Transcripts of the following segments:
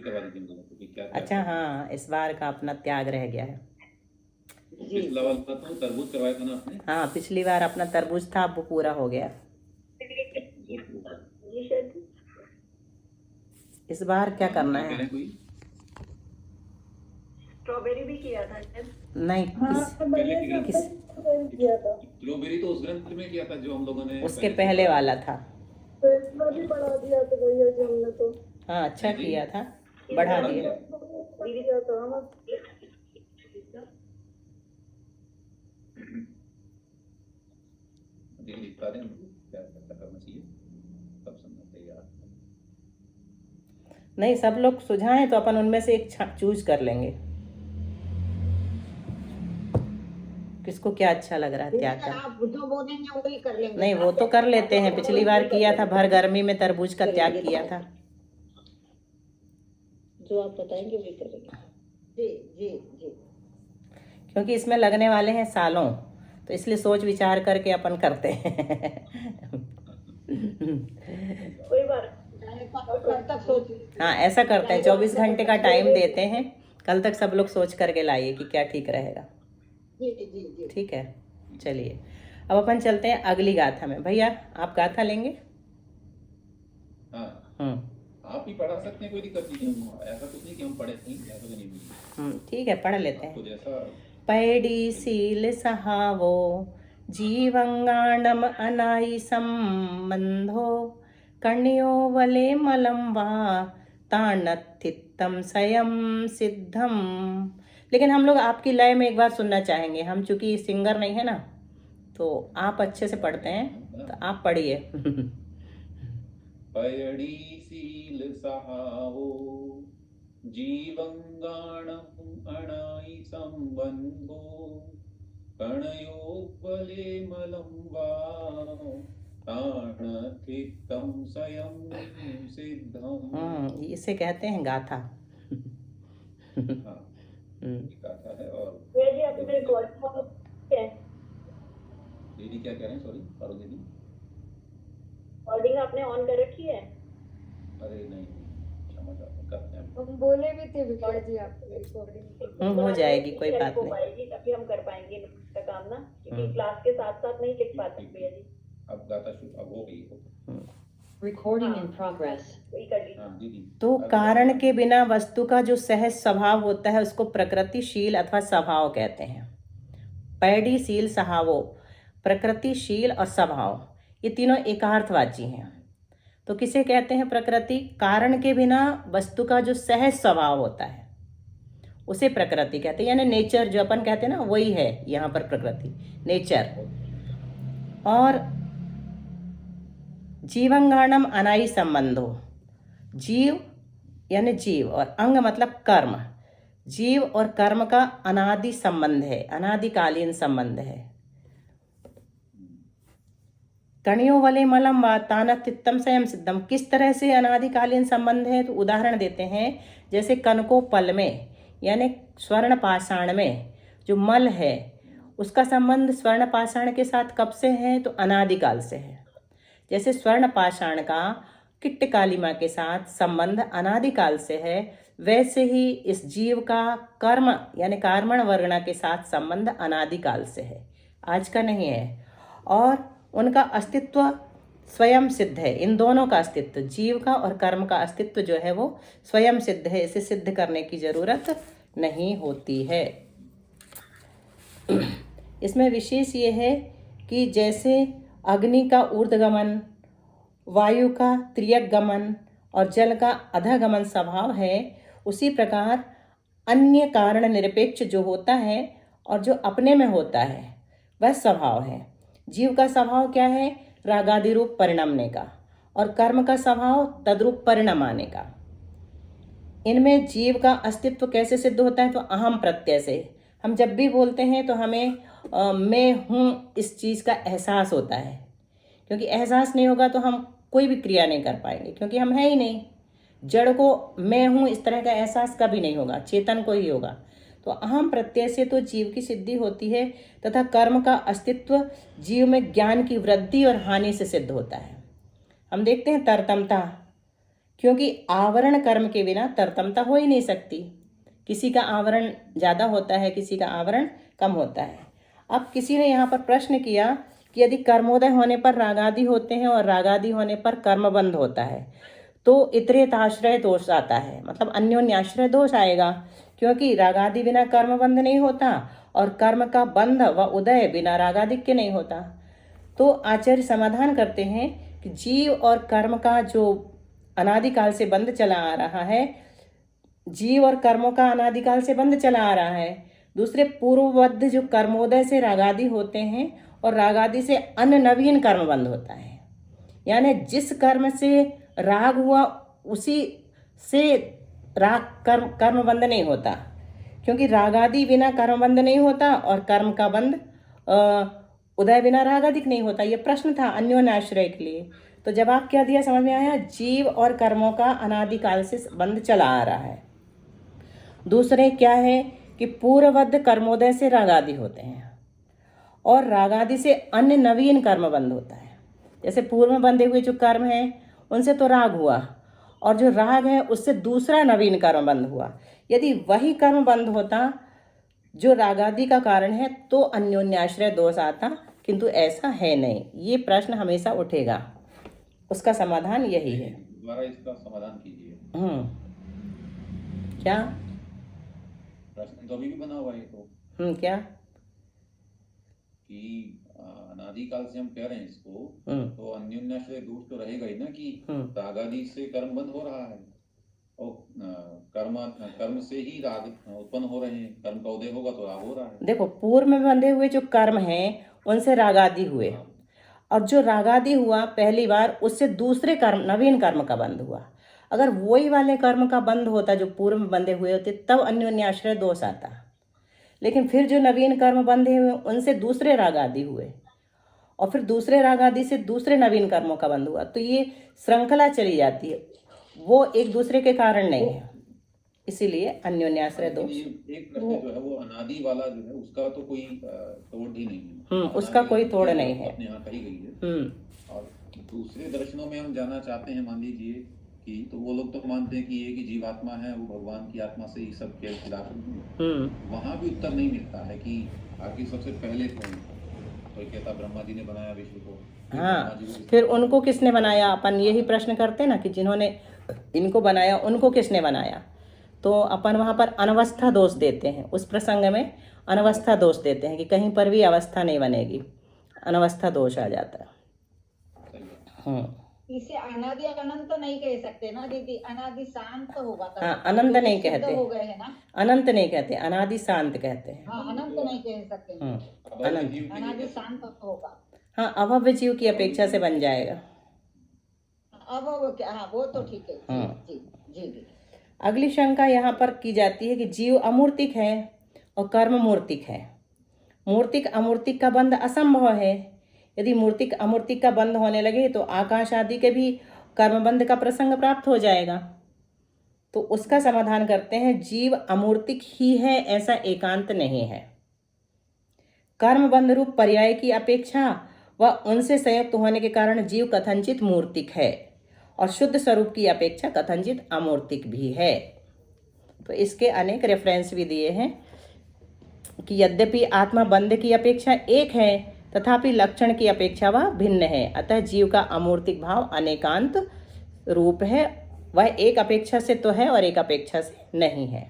करवा दीजिए मुझे कि क्या क्या। अच्छा हाँ, इस बार का अपना त्याग रह गया है। पिछला वाला तो तरबूज करवाया था ना आपने? हाँ, पिछली बार अपना तरबूज था, अब वो पूरा हो गया। इस बार क्या करना क्या कह है? रहे हैं कोई? स्ट्रॉबेरी भी किया था शायद। नहीं, पहले की ग्रंथ किस किया था स्ट्रॉबेरी तो उस ग्रंथ में किया था जो हम लोगों ने उसके से पहले पढ़ा था। वाला था। तो इतना भी बढ़ा दिया था भैया जी हमने तो। हाँ, अच्छा नहीं जी, किया था, बढ़ा बढ़ा दिया। दिया। दीदी क्या था हम दीदी दिखा दें हमको क्या क्या करना चाहिए, सब समझना चाहिए यार। नहीं, सब लोग सुझाएं तो अपन उनमें से एक चूज कर लेंगे, किसको क्या अच्छा लग रहा है त्याग कर। आप जो बोलेंगे वही कर लेंगे। नहीं, वो तो कर लेते हैं, पिछली बार किया था, भर गर्मी में तरबूज का त्याग किया था। जो आप बताएंगे वही करेंगे। जी जी जी। क्योंकि इसमें लगने वाले हैं सालों, तो इसलिए सोच विचार करके अपन करते हैं। कोई बात कल तक सोच। हाँ, ऐसा करते हैं, 24 घंटे का टाइम देते हैं, कल तक सब लोग सोच करके लाइए कि क्या ठीक रहेगा। जी जी जी। ठीक है, चलिए अब अपन चलते हैं अगली गाथा में। भैया आप गाथा लेंगे? हाँ, आप ही पढ़ा सकते हैं, कोई दिक्कत नहीं है, ऐसा कुछ नहीं कि हम पढ़े नहीं, ऐसा तो नहीं। ठीक है, पढ़ लेते आपको हैं। जैसा पैडी सील सहावो जीवंगाणम अनाई संबंधो कण्यो वले मलम वा तानथित्तम स्वयं सिद्धम। लेकिन हम लोग आपकी लय में एक बार सुनना चाहेंगे, हम चूंकि सिंगर नहीं है ना, तो आप अच्छे से पढ़ते हैं, तो आप पढ़िए। पैडी सील सहावो जीवंगाणम अनाई संबंधो कणयोपले मलं वा ताणथित्तं स्वयं सिद्धम्। इसे कहते हैं गाथा। हाँ, ये गाथा है। और जी आप मेरे दीदी क्या कह रहे हैं? सॉरी पारो दीदी। रिकॉर्डिंग आपने ऑन कर रखी है? अरे नहीं, क्षमा चाहते हैं, करते हैं। हम बोले भी थे विजय जी आपको रिकॉर्डिंग हो जाएगी, कोई बात नहीं। पाएगी तभी हम कर पाएंगे का काम ना, क्योंकि क्लास के साथ साथ नहीं लिख पाते भैया जी। अब गाथा शुरू अब हो गई हो। Recording in progress. वही कर लीजिए। हाँ दीदी। तो कारण के बिना वस्तु का जो सहज स्वभाव होता है उसको प्रकृतिशील अथवा स्वभाव कहते हैं। पैडीशील स्वभावो, प्रकृतिशील और स्वभाव, ये तीनों एकार्थवाची हैं। तो किसे कहते हैं प्रकृति? कारण के बिना वस्तु का जो सहज स्वभाव होता है उसे प्रकृति कहते हैं, यानी नेचर जो अपन कहते हैं ना, वही है यहाँ पर प्रकृति, नेचर। और जीवंगाणम अनाई संबंधो, जीव यानी जीव और अंग मतलब कर्म, जीव और कर्म का अनादि संबंध है, अनादिकालीन संबंध है। कणियों वाले मलम व तानथित्तम स्वयं सिद्धम, किस तरह से अनादिकालीन संबंध है? तो उदाहरण देते हैं, जैसे कनको पल में यानी स्वर्ण पाषाण में जो मल है उसका संबंध स्वर्ण पाषाण के साथ कब से है? तो अनादिकाल से है। जैसे स्वर्ण पाषाण का किट्ट कालिमा के साथ संबंध अनादिकाल से है, वैसे ही इस जीव का कर्म यानी कार्मण वर्णा के साथ संबंध अनादिकाल से है, आज का नहीं है। और उनका अस्तित्व स्वयं सिद्ध है, इन दोनों का अस्तित्व, जीव का और कर्म का अस्तित्व जो है वो स्वयं सिद्ध है, इसे सिद्ध करने की जरूरत नहीं होती है। इसमें विशेष ये है कि जैसे अग्नि का ऊर्ध्वगमन, वायु का त्रियक गमन और जल का अधगमन स्वभाव है, उसी प्रकार अन्य कारण निरपेक्ष जो होता है और जो अपने में होता है वह स्वभाव है। जीव का स्वभाव क्या है? रागादि रूप परिणमने का, और कर्म का स्वभाव तद्रूप परिणाम आने का। इनमें जीव का अस्तित्व कैसे सिद्ध होता है? तो अहम प्रत्यय से। हम जब भी बोलते हैं तो हमें मैं हूँ इस चीज़ का एहसास होता है, क्योंकि एहसास नहीं होगा तो हम कोई भी क्रिया नहीं कर पाएंगे, क्योंकि हम है ही नहीं। जड़ को मैं हूँ इस तरह का एहसास कभी नहीं होगा, चेतन को ही होगा। तो अहम प्रत्यय से तो जीव की सिद्धि होती है, तथा कर्म का अस्तित्व जीव में ज्ञान की वृद्धि और हानि से सिद्ध होता है। हम देखते हैं तरतमता क्योंकि आवरण कर्म के बिना तरतमता हो ही नहीं सकती। किसी का आवरण ज़्यादा होता है, किसी का आवरण कम होता है। अब किसी ने यहाँ पर प्रश्न किया कि यदि कर्मोदय होने पर रागादि होते हैं और रागादि होने पर कर्मबंध होता है तो इतरेताश्रय दोष आता है, मतलब अन्योन्याश्रय दोष आएगा, क्योंकि रागादि बिना कर्मबंध नहीं होता और कर्म का बंध व उदय बिना रागादि के नहीं होता। तो आचार्य समाधान करते हैं कि जीव और कर्म का जो अनादिकाल से बंध चला आ रहा है, जीव और कर्मों का अनादिकाल से बंध चला आ रहा है। दूसरे पूर्वबद्ध जो कर्मोदय से रागादि होते हैं और रागादि से अन्य नवीन कर्म बंध होता है, यानी जिस कर्म से राग हुआ उसी से राग कर्म बंध नहीं होता, क्योंकि रागादि बिना कर्म बंध नहीं होता और कर्म का बंध उदय बिना रागादिक नहीं होता। ये प्रश्न था अन्योन्याश्रय के लिए। तो जवाब क्या दिया समझ में आया? जीव और कर्मों का अनादिकाल से बंध चला आ रहा है। दूसरे क्या है कि पूर्वबद्ध कर्मोदय से रागादि होते हैं और रागादि से अन्य नवीन कर्म बंध होता है। जैसे पूर्व में बंधे हुए जो कर्म हैं उनसे तो राग हुआ और जो राग है उससे दूसरा नवीन कर्म बंध हुआ। यदि वही कर्म बंध होता जो रागादि का कारण है तो अन्योन्याश्रय दोष आता, किंतु ऐसा है नहीं। ये प्रश्न हमेशा उठेगा, उसका समाधान यही है। दोबारा इसका समाधान कीजिए। क्या प्रश्न तो अभी भी बना हुआ है तो क्या कि अनादिकाल से हम कह रहे हैं इसको, तो अन्योन्याश्रय दोष तो रहेगा ही ना कि रागादि से कर्म बंद हो रहा है और कर्म से ही राग उत्पन्न हो रहे हैं। कर्म का उदय होगा तो राग हो रहा है। देखो, पूर्व में बंधे हुए जो कर्म हैं उनसे रागादि हुए और जो रागादि हुआ पहली बार उससे दूसरे कर्म नवीन कर्म का बंध हुआ। अगर वही वाले कर्म का बंध होता जो पूर्व में बंधे हुए होते तब अन्योन्याश्रय दोष आता, लेकिन फिर जो नवीन कर्म बंधे हुए उनसे दूसरे रागादि हुए और फिर दूसरे रागादि से दूसरे नवीन कर्मों का बंध हुआ, तो ये श्रृंखला चली जाती है, वो एक दूसरे के कारण नहीं है, इसीलिए अन्योन्याश्रय दोष। एक प्रश्न जो है वो अनादि वाला जो है उसका तो कोई तोड़ ही नहीं है। उसका कोई तोड़ नहीं है, अपने यहाँ कही गई है। और दूसरे दर्शनों में हम जानना चाहते हैं, मान लीजिए कि तो वो लोग तो मानते हैं कि ये कि जीवात्मा है वो भगवान की आत्मा से ही सब खेल खिलाफ, वहाँ भी उत्तर नहीं मिलता है कि आखिर सबसे पहले कोई कहता ब्रह्मा जी ने बनाया विश्व को। हाँ, फिर उनको किसने बनाया? अपन यही प्रश्न करते ना कि जिन्होंने इनको बनाया उनको किसने बनाया, तो अपन वहाँ पर अनवस्था दोष देते हैं। उस प्रसंग में अनवस्था दोष देते हैं कि कहीं पर भी अवस्था नहीं बनेगी, अनवस्था दोष आ जाता है। इसे अनादि अनंत नहीं कह सकते ना दीदी, अनादि शांत होगा। हाँ, अनंत नहीं कहते, हो गए है ना, अनंत नहीं कहते, अनादि शांत कहते हैं। हाँ, अनंत नहीं कह सकते, अनंत, अनादि शांत होगा। हाँ, अभव्य जीव की अपेक्षा से बन जाएगा। अब वो क्या, हाँ वो तो ठीक है। जी जी जी। अगली शंका यहाँ पर की जाती है कि जीव अमूर्तिक है और कर्म मूर्तिक है। मूर्तिक अमूर्तिक का बंध असंभव है। यदि मूर्तिक अमूर्तिक का बंध होने लगे तो आकाश आदि के भी कर्मबंध का प्रसंग प्राप्त हो जाएगा। तो उसका समाधान करते हैं, जीव अमूर्तिक ही है ऐसा एकांत नहीं है। कर्मबंध रूप पर्याय की अपेक्षा व उनसे संयुक्त होने के कारण जीव कथनचित मूर्तिक है और शुद्ध स्वरूप की अपेक्षा कथनचित अमूर्तिक भी है। तो इसके अनेक रेफरेंस भी दिए हैं कि यद्यपि आत्मा बंध की अपेक्षा एक है तथापि लक्षण की अपेक्षा वह भिन्न है, अतः जीव का अमूर्तिक भाव अनेकांत रूप है, वह एक अपेक्षा से तो है और एक अपेक्षा से नहीं है।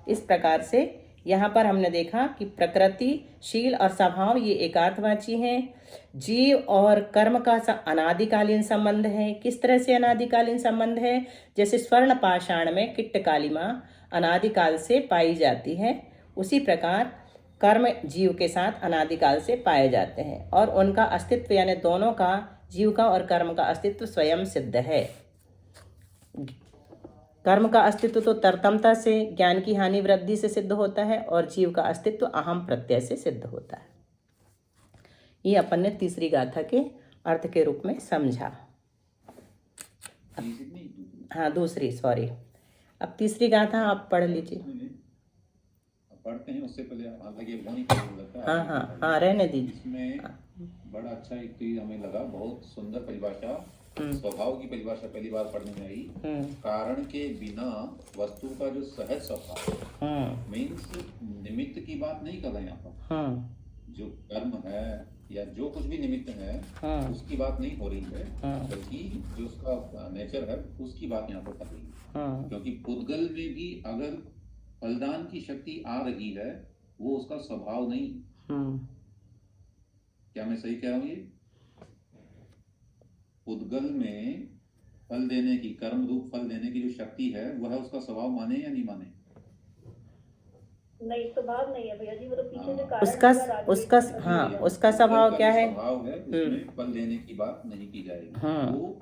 इस प्रकार से यहाँ पर हमने देखा कि प्रकृति, शील और स्वभाव ये एकार्थवाची हैं। जीव और कर्म का अनादिकालीन संबंध है। किस तरह से अनादिकालीन संबंध है? जैसे स्वर्ण पाषाण में किट्ट कालिमा अनादिकाल से पाई जाती है, उसी प्रकार कर्म जीव के साथ अनादिकाल से पाए जाते हैं और उनका अस्तित्व यानी दोनों का, जीव का और कर्म का अस्तित्व स्वयं सिद्ध है। कर्म का अस्तित्व तो तरतमता से, ज्ञान की हानि वृद्धि से सिद्ध होता है और जीव का अस्तित्व अहम प्रत्यय से सिद्ध होता है। ये अपन ने तीसरी गाथा के अर्थ के रूप में समझा। हाँ, दूसरी, सॉरी। अब तीसरी गाथा आप पढ़ लीजिए। पढ़ते हैं उससे पहले हालांकि वो नहीं पढ़ हाँ, रहने दीजिए। इसमें बड़ा अच्छा एक चीज हमें लगा, बहुत सुंदर परिभाषा स्वभाव की परिभाषा पहली बार पढ़ने में आई, कारण के बिना वस्तु का जो सहज स्वभाव, मीन्स निमित्त की बात नहीं कर रहे हैं यहाँ पर। जो कर्म है या जो कुछ भी निमित्त है उसकी बात नहीं हो रही है, बल्कि जो उसका नेचर है उसकी बात यहाँ पर कर रही है। क्योंकि पुद्गल में भी अगर फलदान की शक्ति आ रही है, वो उसका स्वभाव नहीं। क्या मैं सही कह रहा हूँ? ये पुद्गल में फल देने की, कर्म रूप फल देने की जो शक्ति है, वह उसका स्वभाव माने या नहीं माने? नहीं, स्वभाव नहीं है भैया जी, वो तो पीछे से उसका स्वभाव क्या है? स्वभाव है, उसमें फल देने की बात नहीं की जाएगी। वो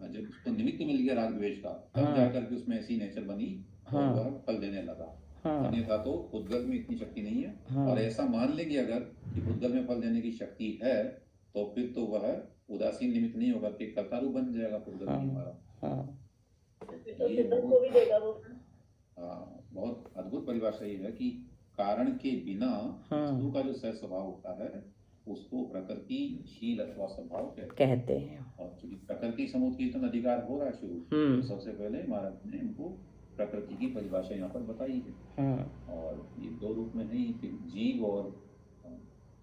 जब उसको निमित्त मिल गया राग द्वेष का, तब जाकर के उसमें ऐसी नेचर बनी और वह फल देने लगा। अन्यथा तो पुद्गल में इतनी शक्ति नहीं है। और ऐसा मान लेंगे अगर कि पुद्गल में फल देने की शक्ति है, तो फिर तो वह उदासीन निमित्त नहीं होगा, कि कर्ता रूप बन जाएगा पुद्गल में हमारा। तो सिद्धन को भी देगा वो। बहुत अद्भुत परिभाषा ये है कि कारण के बिना वस्तु का जो सहज स्वभाव होता है, उसको प्रकृतिशील अथवा स्वभाव कहते हैं। और चूंकि प्रकृति समुद्र कीर्तन अधिकार हो रहा है शुरू, तो सबसे पहले महाराज ने हमको प्रकृति की परिभाषा यहाँ पर बताई है। और ये दो रूप में नहीं, जीव और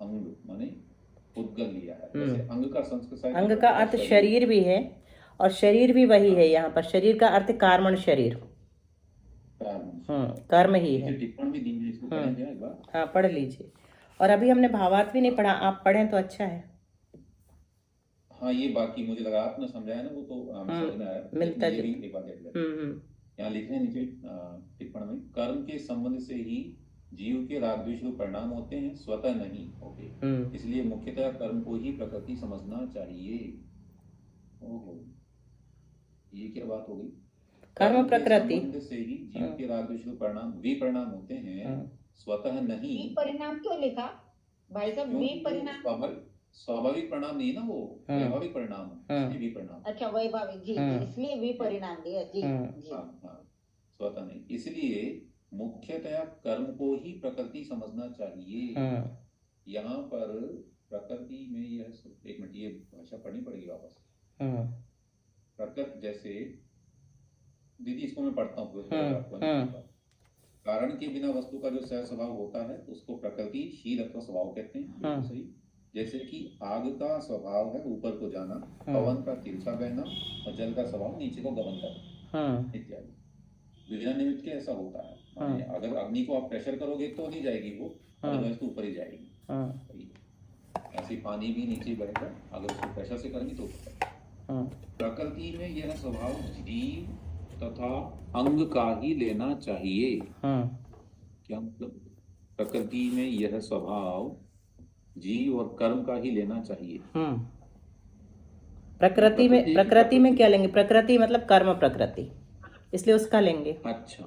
अंग माने पुद्गल लिया है। जैसे अंग का संस्कृत, अंग का अर्थ शरीर भी है, और शरीर भी वही है यहाँ पर। शरीर का अर्थ कार्मण शरीर, कर्म ही है। टिप्पण भी दी है, इसको पढ़ेंगे एक बार। हाँ, पढ़ लीजिए। और अभी हमने भावार्थ भी नहीं पढ़ा, आप पढ़ें तो अच्छा है। हाँ, ये बाकी मुझे लगा आपने समझाया ना, वो तो समझ में आया, मिलता ये भी एक बात है। यहाँ लिखे नीचे टिप्पण में, कर्म के संबंध से ही जीव के राग द्वेष रूप परिणाम होते हैं, स्वतः नहीं होते। इसलिए मुख्यतः कर्म को ही प्रकृति समझना चाहिए। ओहो, ये क्या बात हो गई? कर्म प्रकृति से ही जीव के राग द्वेष रूप परिणाम विपरिणाम होते हैं, स्वतः नहीं। परिणाम क्यों लिखा भाई साहब? विपरिणाम स्वाभाविक परिणाम नहीं है ना, वो वैभाविक परिणाम है, इसलिए विपरिणाम। अच्छा, वैभाविक जी, इसलिए विपरिणाम दिया जी। स्वतः नहीं, इसलिए मुख्यतया कर्म को ही प्रकृति समझना चाहिए। यहाँ पर प्रकृति में यह, एक मिनट, ये भाषा पढ़नी पड़ेगी वापस। प्रकृति, जैसे दीदी इसको मैं पढ़ता हूँ। कारण के बिना वस्तु का जो सहज स्वभाव होता है, उसको प्रकृतिशील अथवा स्वभाव कहते हैं। सही। जैसे कि आग का स्वभाव है ऊपर को जाना, पवन का तिरछा बहना, और जल का स्वभाव नीचे को गमन करना इत्यादि। बिना निमित्त के ऐसा होता है। अगर अग्नि को आप प्रेशर करोगे तो नहीं जाएगी वो, अदरवाइज तो ऊपर ही जाएगी। ऐसे पानी भी नीचे बढ़ेगा, अगर उसको प्रेशर से करेंगे तो प्रकृति में यह स्वभाव जीव तथा अंग का ही लेना चाहिए। क्या मतलब? प्रकृति में यह स्वभाव जीव और कर्म का ही लेना चाहिए। प्रकृति में क्या लेंगे? प्रकृति मतलब कर्म प्रकृति, इसलिए उसका लेंगे। अच्छा,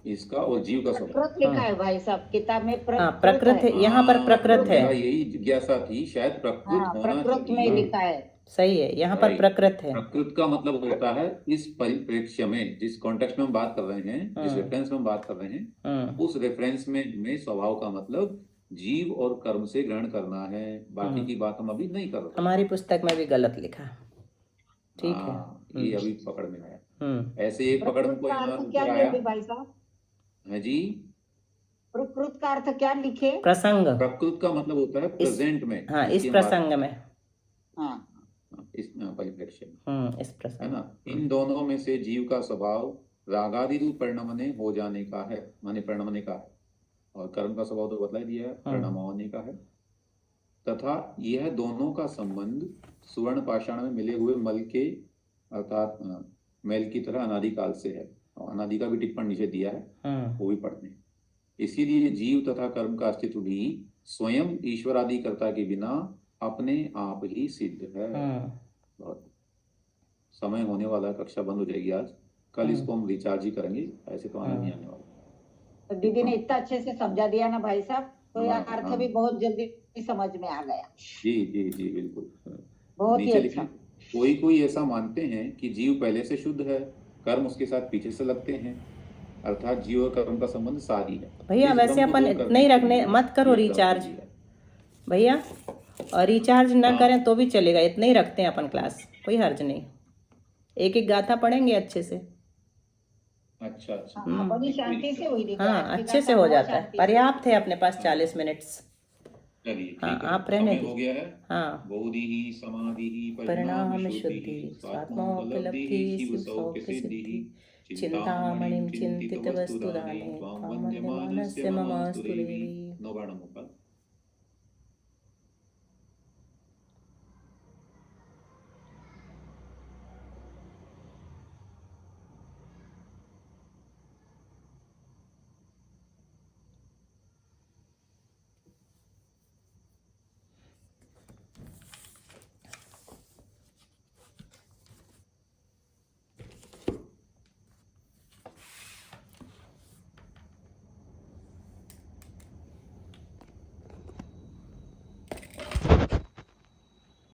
इसका और जीव का स्वभाव प्रकृत लिखा है भाई साहब किताब में। प्रकृत है यहाँ पर, प्रकृत है। यही जिज्ञासा थी, शायद प्रकृत में लिखा है। सही है, यहाँ पर प्रकृत है। प्रकृत का मतलब होता है इस परिप्रेक्ष्य में, जिस कॉन्टेक्स्ट में हम बात कर रहे हैं, जिस रेफरेंस में हम बात कर रहे हैं, उस रेफरेंस में स्वभाव का मतलब जीव और कर्म से ग्रहण करना है। बाकी की बात हम अभी नहीं कर रहे। हमारी पुस्तक में भी गलत लिखा, ठीक है। ये अभी पकड़ में आया। ऐसे एक पकड़ में कोई आया भाई साहब है जी। प्रकृत का अर्थ क्या लिखे? प्रसंग। प्रकृत का मतलब होता है प्रेजेंट में। हाँ, इस प्रसंग में, इस परिप्रेक्ष्य में, इस प्रसंग है ना। इन दोनों में से जीव का स्वभाव रागादि रूप परिणमने हो जाने का है, माने परिणमने का है, और कर्म का स्वभाव तो बतला दिया है, परिणाम होने का है। तथा यह दोनों का संबंध सुवर्ण पाषाण में मिले हुए मल के, अर्थात मैल की तरह अनादिकाल से है। और अनादि का भी टिप्पण नीचे दिया है, वो भी पढ़ते हैं। इसीलिए जीव तथा कर्म का अस्तित्व भी स्वयं ईश्वरादि कर्ता के बिना अपने आप ही सिद्ध है। बहुत समय होने वाला है, कक्षा बंद हो जाएगी आज, कल इसको हम रिचार्ज ही करेंगे, ऐसे तो आने नहीं आने वाला। तो दीदी ने इतना अच्छे से समझा दिया ना भाई साहब, तो यह अर्थ भी बहुत जल्दी समझ में आ गया। जी जी जी, बिल्कुल, बहुत ही अच्छा। कोई ऐसा मानते हैं कि जीव पहले से शुद्ध है, कर्म उसके साथ पीछे से लगते हैं, अर्थात जीव और कर्म का संबंध सारी है। भैया वैसे अपन इतना ही रखने, मत करो रिचार्ज भैया, और रिचार्ज ना करें तो भी चलेगा, इतना ही रखते हैं अपन क्लास। कोई हर्ज नहीं। एक एक गाथा पढ़ेंगे अच्छे से। अच्छा अच्छा हाँ, बड़ी शांति से हुई देखो, हाँ, आज की अच्छे गाथा से हो बहुत जाता है। शांति से पर्याप्त है अपने पास 40 मिनट्स। चलिए हाँ, ठीक है, आप रहने समय हो दीजिए। गया है। हाँ। बोधि समाधि परिणाम परिणाम शुद्धि शुद्धि स्वात्मोपलब्धि शिव शिव सौख्य सिद्धि सिद्धि चिंतामणिं चिंतित चिंतित वस्तु वस्तु दाने दाने त्वां त्वां वन्द्यमानस्य वन्द्यमानस्य ममास्तु ममास्तु देवी। देवी। नौबाणों का